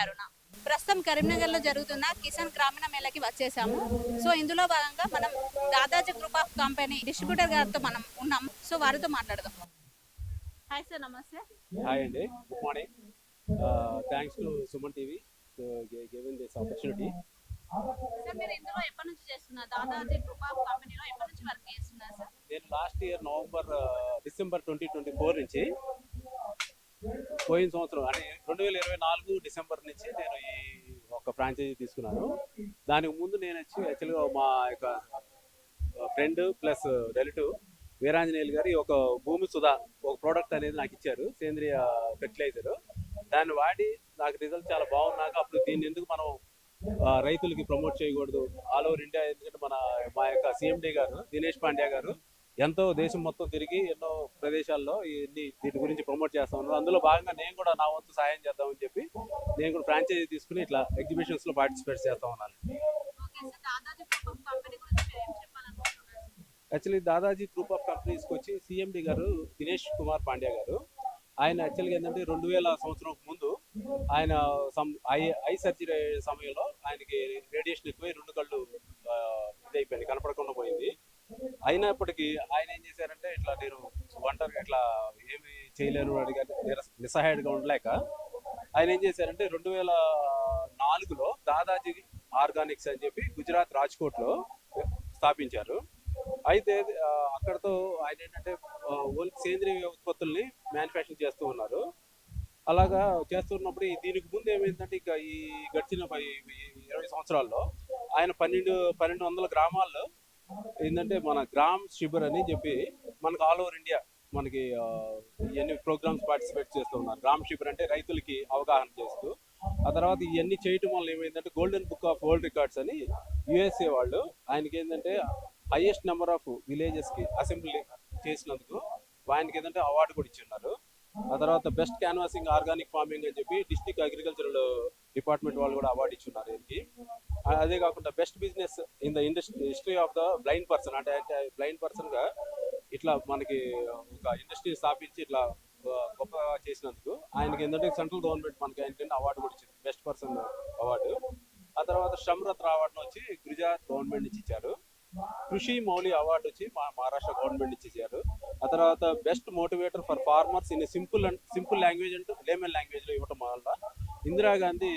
అరుణ. ప్రస్తుతం కరీంనగర్లో జరుగుతున్న కిసాన్ గ్రామీణ మేళకి వచ్చేసాము. సో ఇందులో భాగంగా మనం Dadaji group of company distributor గారితో మనం ఉన్నాం. సో వారితో మాట్లాడదాం. హాయ్ సార్, నమస్తే. హాయ్ అండి, good morning. Thanks to Suman TV giving this opportunity. Sir మీరు ఇందులో ఎప్పటి నుంచి చేస్తున్నారు? దాదాజీ గ్రూప్ ఆఫ్ కంపెనీలో ఎప్పటి నుంచి వర్క్ చేస్తున్నారు సార్? నేను లాస్ట్ ఇయర్ డిసెంబర్ 2024 నుంచి పోయిన సంవత్సరం అంటే 2024 డిసెంబర్ నుంచి నేను ఈ ఒక ఫ్రాంచైజీ తీసుకున్నాను. దానికి ముందు నేను వచ్చి యాక్చువల్గా మా యొక్క ఫ్రెండ్ ప్లస్ రిలేటివ్ వీరాంజనేయులు గారి ఒక భూమి సుధా ఒక ప్రోడక్ట్ అనేది నాకు ఇచ్చారు, సేంద్రియ ఫెర్టిలైజర్. దాన్ని వాడి నాకు రిజల్ట్ చాలా బాగున్నాక అప్పుడు దీన్ని ఎందుకు మనం రైతులకి ప్రమోట్ చేయకూడదు ఆల్ ఓవర్ ఇండియా. ఎందుకంటే మా యొక్క సిఎండి గారు దినేష్ పాండ్యా గారు ఎంతో దేశం మొత్తం తిరిగి ఎన్నో ప్రదేశాల్లో దీని గురించి ప్రమోట్ చేస్తా ఉన్నారు. అందులో భాగంగా నేను కూడా నా వంతు సహాయం చేద్దామని చెప్పి నేను కూడా ఫ్రాంచైజీ తీసుకుని ఇట్లా ఎగ్జిబిషన్స్ లో పార్టిసిపేట్ చేస్తా ఉన్నాను. యాక్చువల్లీ దాదాజీ గ్రూప్ ఆఫ్ కంపెనీస్కి వచ్చి సిఎండి గారు దినేష్ కుమార్ పాండ్యా గారు, ఆయన యాక్చువల్గా ఏంటంటే 2000 సంవత్సరం ముందు ఆయన ఐ సర్జరీ సమయంలో ఆయనకి రేడియేషన్ ఎక్కువై రెండు కళ్ళు ఇదైపోయింది, కనపడకుండా పోయింది. అయినప్పటికీ ఆయన ఏం చేశారంటే ఇట్లా నేను ఒంటరిగా ఇట్లా ఏమి చేయలేను అడిగా నిస్సహాయుడిగా ఉండలేక ఆయన ఏం చేశారంటే 2004లో దాదాజీ ఆర్గానిక్స్ అని చెప్పి గుజరాత్ రాజ్కోట్లో స్థాపించారు. అయితే అక్కడతో ఆయన ఏంటంటే సేంద్రియ ఉత్పత్తుల్ని మ్యానుఫ్యాక్చరింగ్ చేస్తూ ఉన్నారు. అలాగా చేస్తున్నప్పుడు దీనికి ముందు ఏమైందంటే ఇక ఈ గడిచిన 20 సంవత్సరాల్లో ఆయన 1200 గ్రామాల్లో ఏంటంటే మన గ్రామ్ శిబిర్ అని చెప్పి మనకు ఆల్ ఓవర్ ఇండియా మనకి ఇవన్నీ ప్రోగ్రామ్స్ పార్టిసిపేట్ చేస్తూ ఉన్నారు. గ్రామ్ శిబిర్ అంటే రైతులకి అవగాహన చేస్తూ, ఆ తర్వాత ఇవన్నీ చేయటం వల్ల ఏమైందంటే golden book of world records అని యుఎస్ఏ వాళ్ళు ఆయనకి ఏంటంటే హైయెస్ట్ నెంబర్ ఆఫ్ విలేజెస్కి అసెంబ్లీ చేసినందుకు ఆయనకి ఏంటంటే అవార్డు కూడా ఇచ్చున్నారు. ఆ తర్వాత బెస్ట్ క్యాన్వాసింగ్ ఆర్గానిక్ ఫార్మింగ్ అని చెప్పి డిస్ట్రిక్ట్ అగ్రికల్చరల్ డిపార్ట్మెంట్ వాళ్ళు కూడా అవార్డు ఇచ్చున్నారు దీనికి. అదే కాకుండా best business in the history of the blind person అంటే బ్లైండ్ పర్సన్గా ఇట్లా మనకి ఒక ఇండస్ట్రీ స్థాపించి ఇట్లా గొప్పగా చేసినందుకు ఆయనకి ఏంటంటే సెంట్రల్ గవర్నమెంట్ మనకి ఏంటంటే అవార్డు కూడా ఇచ్చింది, బెస్ట్ పర్సన్ అవార్డు. ఆ తర్వాత శ్రమరత్న అవార్డును వచ్చి గుజరాత్ గవర్నమెంట్ నుంచి ఇచ్చారు. కృషి మౌలి అవార్డు వచ్చి మహారాష్ట్ర గవర్నమెంట్ నుంచి ఇచ్చారు. ఆ తర్వాత best motivator for farmers in simple language అంటూ లేమన్ లాంగ్వేజ్ లో ఇవ్వటం వల్ల ఇందిరాగాంధీ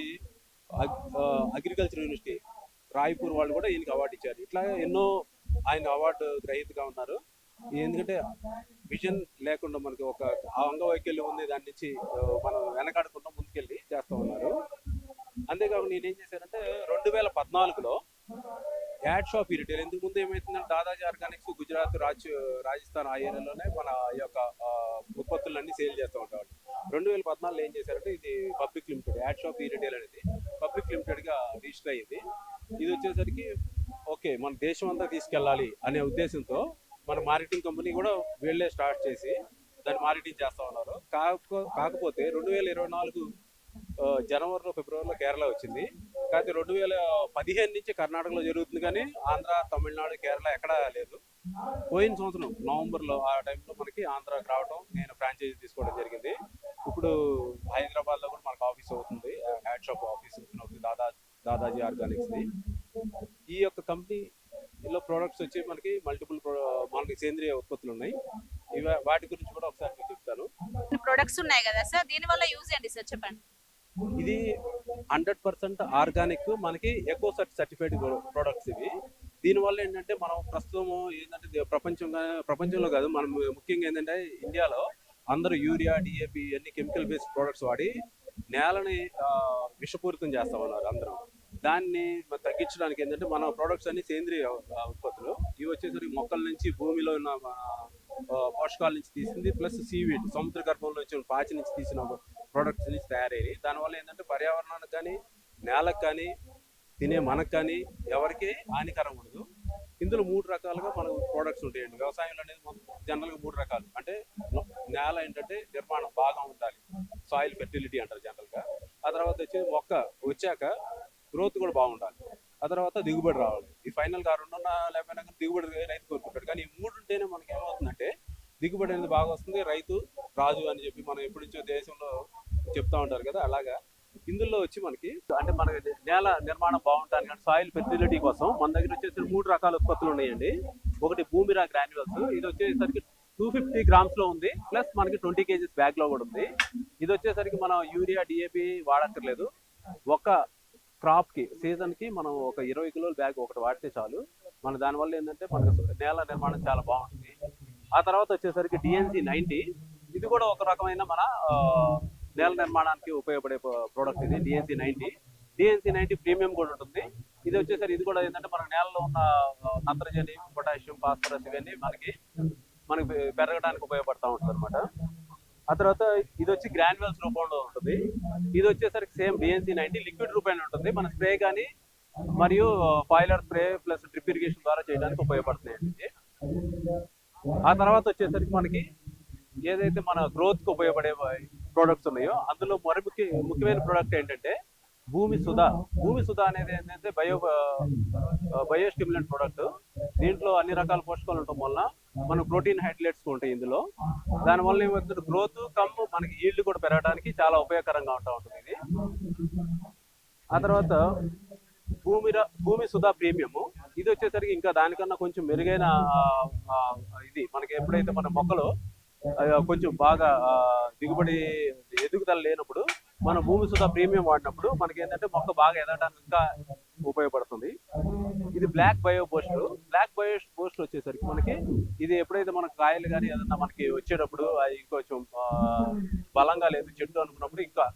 అగ్రికల్చర్ యూనివర్సిటీ రాయ్పూర్ వాళ్ళు కూడా ఈయనకి అవార్డు ఇచ్చారు. ఇట్లా ఎన్నో ఆయన అవార్డు గ్రహీతగా ఉన్నారు. ఎందుకంటే విజన్ లేకుండా మనకి ఒక అంగవైకల్యం ఉంది, దాని నుంచి మనం వెనకాడకుండా ముందుకెళ్ళి చేస్తూ ఉన్నారు. అంతేకాకుండా నేనేం చేశానంటే 2014లో యాడ్ షాప్ ఈ రిటైల్ ఎందుకు ముందు ఏమైతుందంటే దాదాజీ ఆర్గానిక్స్ గుజరాత్ రాజస్థాన్ ఆ ఏరియాలోనే మన యొక్క ఉత్పత్తులన్నీ సేల్ చేస్తూ ఉంటాం. 2014లో ఏం చేశారంటే ఇది పబ్లిక్ లిమిటెడ్ యాడ్ షాప్ ఈ రిటైల్ అనేది పబ్లిక్ లిమిటెడ్ గా రిజిస్టర్ అయ్యింది. ఇది వచ్చేసరికి ఓకే మన దేశం అంతా తీసుకెళ్ళాలి అనే ఉద్దేశంతో మన మార్కెటింగ్ కంపెనీ కూడా వీళ్ళే స్టార్ట్ చేసి దాన్ని మార్కెటింగ్ చేస్తూ ఉన్నారు. కాకపోతే 2024 జనవరిలో ఫిబ్రవరిలో కేరళ వచ్చింది. కాకపోతే 2015 నుంచి కర్ణాటకలో జరుగుతుంది, కానీ ఆంధ్ర తమిళనాడు కేరళ ఎక్కడా లేదు. పోయిన సంవత్సరం నవంబర్లో ఆ టైంలో మనకి ఆంధ్రాకి రావడం, నేను ఫ్రాంచైజీ తీసుకోవడం జరిగింది. ఇప్పుడు హైదరాబాద్లో కూడా మనకు ఆఫీస్ అవుతుంది, యాడ్ షాప్ ఆఫీస్ అవుతుంది దాదాజీ ఆర్గానిక్స్ది. ఈ యొక్క కంపెనీలో ప్రోడక్ట్స్ వచ్చి మనకి మనకి సేంద్రియ ఉత్పత్తులు ఉన్నాయి. వాటి గురించి కూడా ఒకసారి మీకు చెప్తాను. ప్రొడక్ట్స్ ఉన్నాయి కదా సార్, దీని వల్ల యూజ్ ఏంటి సార్ చెప్పండి. ఇది 100% ఆర్గానిక్ మనకి ఎకో సర్టిఫైడ్ ప్రోడక్ట్స్ ఇవి. దీనివల్ల ఏంటంటే మనం ప్రస్తుతం ఏంటంటే ప్రపంచంలో కాదు, మనం ముఖ్యంగా ఏంటంటే ఇండియాలో అందరూ యూరియా డిఏపి అన్ని కెమికల్ బేస్డ్ ప్రోడక్ట్స్ వాడి నేలని విషపూరితం చేస్తా ఉన్నారు అందరూ. దాన్ని తగ్గించడానికి ఏంటంటే మన ప్రోడక్ట్స్ అన్ని సేంద్రియ ఉత్పత్తులు. ఇవి వచ్చేసరికి మొక్కల నుంచి భూమిలో ఉన్న పోషకాల నుంచి తీసింది, ప్లస్ సీవీడ్ సముద్ర గర్భంలో వచ్చిన పాచి నుంచి తీసిన ప్రోడక్ట్స్ నుంచి తయారయ్యి. దానివల్ల ఏంటంటే పర్యావరణానికి కానీ నేలకు కానీ తినే మనకు కానీ ఎవరికి హానికరం ఉండదు. ఇందులో 3 రకాలుగా మనకు ప్రోడక్ట్స్ ఉంటాయండి. వ్యవసాయంలో అనేది జనరల్గా 3 రకాలు. అంటే నేల ఏంటంటే నిర్మాణం బాగా ఉండాలి, సాయిల్ ఫెర్టిలిటీ అంటారు జనరల్గా. ఆ తర్వాత వచ్చి మొక్క వచ్చాక గ్రోత్ కూడా బాగుండాలి. ఆ తర్వాత దిగుబడి రావాలి. ఈ ఫైనల్గా 2 లేకపోయినా కానీ దిగుబడి రైతు కోరుకుంటాడు. కానీ ఈ 3 ఉంటేనే మనకి ఏమవుతుందంటే దిగుబడి అనేది బాగా వస్తుంది, రైతు రాజు అని చెప్పి మనం ఎప్పటి నుంచో దేశంలో చెప్తా ఉంటారు కదా. అలాగా ఇందులో వచ్చి మనకి అంటే మనకి నేల నిర్మాణం బాగుంటాను కానీ సాయిల్ ఫెర్టిలిటీ కోసం మన దగ్గర వచ్చేసి 3 రకాల ఉత్పత్తులు ఉన్నాయండి. ఒకటి భూమిరా గ్రాన్యువల్స్, ఇది వచ్చేసరికి 250 గ్రామ్స్ లో ఉంది, ప్లస్ మనకి 20 kgs బ్యాగ్ లో కూడా ఉంది. ఇది వచ్చేసరికి మనం యూరియా డిఏపి వాడక్కర్లేదు. ఒక క్రాప్ కి సీజన్ కి మనం ఒక 20 కిలోల బ్యాగ్ ఒకటి వాడితే చాలు. మన దానివల్ల ఏంటంటే మనకు నేల నిర్మాణం చాలా బాగుంటుంది. ఆ తర్వాత వచ్చేసరికి డిఎన్సి 90, ఇది కూడా ఒక రకమైన మన నేల నిర్మాణానికి ఉపయోగపడే ప్రోడక్ట్. ఇది డిఎన్సి 90 ప్రీమియం కూడా ఉంటుంది. ఇది వచ్చేసరికి ఇది కూడా ఏంటంటే మన నేలలో ఉన్న నత్రజని, పొటాషియం, ఫాస్ఫరస్ ఇవన్నీ మనకి పెరగడానికి ఉపయోగపడతా ఉంటుంది అనమాట. ఆ తర్వాత ఇది వచ్చి గ్రాన్యువల్స్ రూపంలో ఉంటుంది. ఇది వచ్చేసరికి సేమ్ డిఎన్సి 90 లిక్విడ్ రూపంలో ఉంటుంది. మన స్ప్రే కానీ మరియు ఫాయిలర్ స్ప్రే ప్లస్ డ్రిప్ ఇరిగేషన్ ద్వారా చేయడానికి ఉపయోగపడుతుంది. ఆ తర్వాత వచ్చేసరికి మనకి ఏదైతే మన గ్రోత్ కు ఉపయోగపడే ప్రోడక్ట్స్ ఉన్నాయో అందులో ముఖ్యమైన ప్రోడక్ట్ ఏంటంటే భూమి సుధా అనేది ఏంటంటే బయో స్టిమ్యులెంట్ ప్రోడక్ట్. దీంట్లో అన్ని రకాల పోషకాలు ఉండటం వల్ల మన ప్రోటీన్ హైడ్రేట్స్ ఉంటాయి ఇందులో. దానివల్ల ఏమవుతుంది, గ్రోత్ మనకి ఈల్డ్ కూడా పెరగడానికి చాలా ఉపయోగకరంగా ఉంటుంది ఇది. ఆ తర్వాత భూమి సుధా ప్రీమియం, ఇది వచ్చేసరికి ఇంకా దానికన్నా కొంచెం మెరుగైన ఇది. మనకి ఎప్పుడైతే మన మొక్కలు కొంచెం బాగా దిగుబడి ఎదుగుదల లేనప్పుడు మన భూమి సుధా ప్రీమియం వాడినప్పుడు మనకి ఏంటంటే మొక్క బాగా ఎదగడానికి ఇంకా ఉపయోగపడుతుంది. ఇది బ్లాక్ బయో బూస్ట్ వచ్చేసరికి మనకి ఇది ఎప్పుడైతే మనకు కాయలు కానీ ఏదన్నా మనకి వచ్చేటప్పుడు అది ఇంకొంచెం బలంగా లేదు చెట్టు అనుకున్నప్పుడు ఇంకా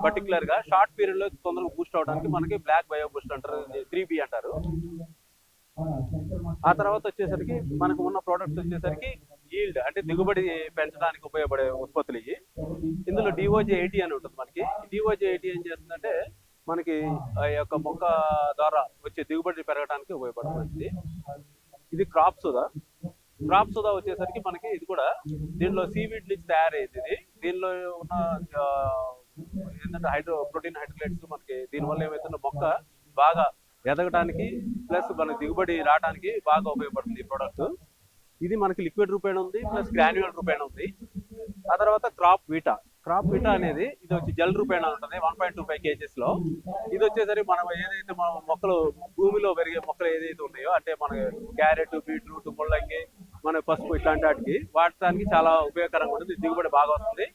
పర్టికులర్ గా షార్ట్ పీరియడ్ లో తొందరగా బూస్ట్ అవడానికి మనకి బ్లాక్ బయో బూస్ట్ అంటారు, 3B అంటారు. ఆ తర్వాత వచ్చేసరికి మనకు ఉన్న ప్రోడక్ట్స్ వచ్చేసరికి ఈల్డ్ అంటే దిగుబడి పెంచడానికి ఉపయోగపడే ఉత్పత్తులు ఇవి. ఇందులో డిఓజే 80 అని ఉంటుంది. మనకి డిఓజే 80 ఏం చేస్తుందంటే మనకి ఆ యొక్క మొక్క ద్వారా వచ్చే దిగుబడి పెరగడానికి ఉపయోగపడుతుంది. ఇది క్రాప్ సుధా వచ్చేసరికి మనకి ఇది కూడా దీనిలో సీవీడ్ నుంచి తయారయ్యేది. ఇది దీనిలో ఉన్న ఏంటంటే ప్రోటీన్ హైడ్రేట్స్ మనకి దీనివల్ల ఏమైతుందో మొక్క బాగా ఎదగడానికి ప్లస్ మన దిగుబడి రావడానికి బాగా ఉపయోగపడుతుంది ఈ ప్రోడక్ట్. ఇది మనకి లిక్విడ్ రూపేణ ఉంది, ప్లస్ గ్రాన్యువల్ రూపేణ ఉంది. ఆ తర్వాత క్రాప్ వీటా అనేది ఇది వచ్చి జెల్ రూపేణ ఉంటుంది 1.25 kgs లో. ఇది వచ్చేసరికి మనం ఏదైతే మన మొక్కలు భూమిలో పెరిగే మొక్కలు ఏదైతే ఉన్నాయో అంటే మన క్యారెట్, బీట్రూట్, ముల్లంగి, మన పసుపు ఇట్లాంటి వాటికి వాడటానికి చాలా ఉపయోగకరంగా ఉంటుంది. దిగుబడి బాగా వస్తుంది.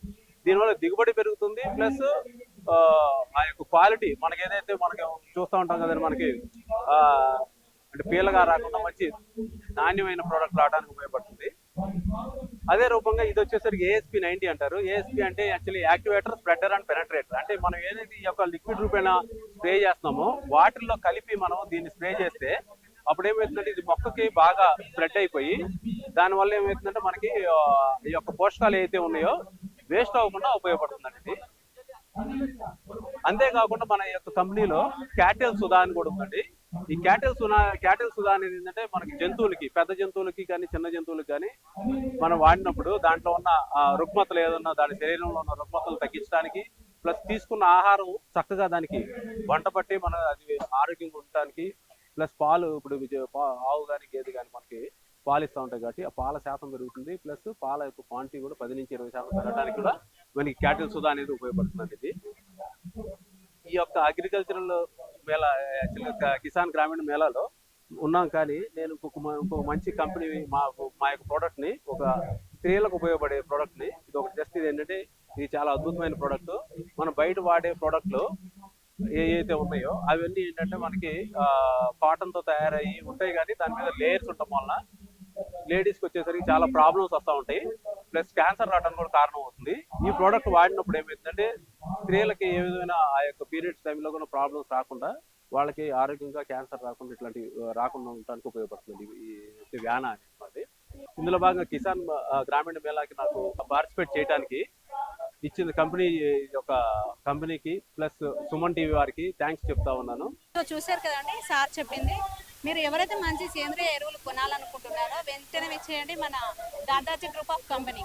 దీనివల్ల దిగుబడి పెరుగుతుంది, ప్లస్ ఆ యొక్క క్వాలిటీ మనకి ఏదైతే మనకి చూస్తూ ఉంటాం కదండి, మనకి అంటే పీలగా రాకుండా మంచి నాణ్యమైన ప్రోడక్ట్ రావడానికి ఉపయోగపడుతుంది. అదే రూపంగా ఇది వచ్చేసరికి ASP 90 అంటారు. ASP అంటే యాక్చువల్లీ యాక్టివేటర్, స్ప్రెడర్ అండ్ పెనట్రేటర్. అంటే మనం ఏదైతే ఈ యొక్క లిక్విడ్ రూపేణ స్ప్రే చేస్తున్నామో వాటిల్లో కలిపి మనం దీన్ని స్ప్రే చేస్తే అప్పుడు ఏమవుతుందంటే ఇది మొక్కకి బాగా స్ప్రెడ్ అయిపోయి దానివల్ల ఏమవుతుందంటే మనకి ఈ యొక్క పోషకాలు ఏవైతే ఉన్నాయో వేస్ట్ అవ్వకుండా ఉపయోగపడుతుందండి ఇది. అంతేకాకుండా మన యొక్క కంపెనీలో క్యాటిల్ సుధా అని కూడా ఉందండి. ఈ క్యాటిల్ సుధా అనేది ఏంటంటే మనకి జంతువులకి, పెద్ద జంతువులకి కానీ చిన్న జంతువులకి కానీ మనం వాడినప్పుడు దాంట్లో ఉన్న రుగ్మతలు ఏదన్నా దాని శరీరంలో ఉన్న రుగ్మతలు తగ్గించడానికి, ప్లస్ తీసుకున్న ఆహారం చక్కగా దానికి వంట పట్టి మన అది ఆరోగ్యంగా ఉండటానికి, ప్లస్ పాలు ఇప్పుడు ఆవు కానీ గేదె కానీ మనకి పాలు ఇస్తూ ఉంటాయి కాబట్టి ఆ పాల శాతం పెరుగుతుంది, ప్లస్ పాల యొక్క క్వాంటిటీ కూడా 10 నుంచి 20% పెరగడానికి కూడా మనకి క్యాటిల్ సుధా అనేది ఉపయోగపడుతుంది. ఇది ఈ యొక్క అగ్రికల్చరల్ మేళా యాక్చువల్గా కిసాన్ గ్రామీణ మేళాలో ఉన్నాం. కానీ నేను ఇంకొక మంచి కంపెనీ మా యొక్క ప్రోడక్ట్ ని, ఒక స్త్రీలకు ఉపయోగపడే ప్రోడక్ట్ ని, ఇది ఒక జస్ట్ ఇది ఏంటంటే ఇది చాలా అద్భుతమైన ప్రోడక్ట్. మనం బయట వాడే ప్రోడక్ట్లు ఏవైతే ఉన్నాయో అవన్నీ ఏంటంటే మనకి కాటన్ తో తయారయ్యి ఉంటాయి, కానీ దాని మీద లేయర్స్ ఉండటం వల్ల లేడీస్కి వచ్చేసరికి చాలా ప్రాబ్లమ్స్ వస్తూ ఉంటాయి, ప్లస్ క్యాన్సర్ రావడానికి కూడా కారణం అవుతుంది. ఈ ప్రోడక్ట్ వాడినప్పుడు ఏమైందంటే స్త్రీలకి ఏ విధమైన ఆ యొక్క పీరియడ్స్ టైంలో కూడా ప్రాబ్లమ్స్ రాకుండా వాళ్ళకి ఆరోగ్యంగా క్యాన్సర్ రాకుండా ఇట్లాంటి రాకుండా ఉండడానికి ఉపయోగపడుతుంది ఈ వ్యానా అనేది. ఇందులో భాగంగా కిసాన్ గ్రామీణ మేళాకి నాకు పార్టిసిపేట్ చేయడానికి ఇచ్చిన కంపెనీకి ప్లస్ సుమన్ టీవీ వారికి థ్యాంక్స్ చెప్తా ఉన్నాను. సో చూసారు కదండి సార్ చెప్పింది. మీరు ఎవరైతే మంచి సేంద్రియ ఎరువులు కొనాలనుకుంటున్నారో వెంటనే విచ్చేయండి మన దాదాజీ గ్రూప్ ఆఫ్ కంపెనీ.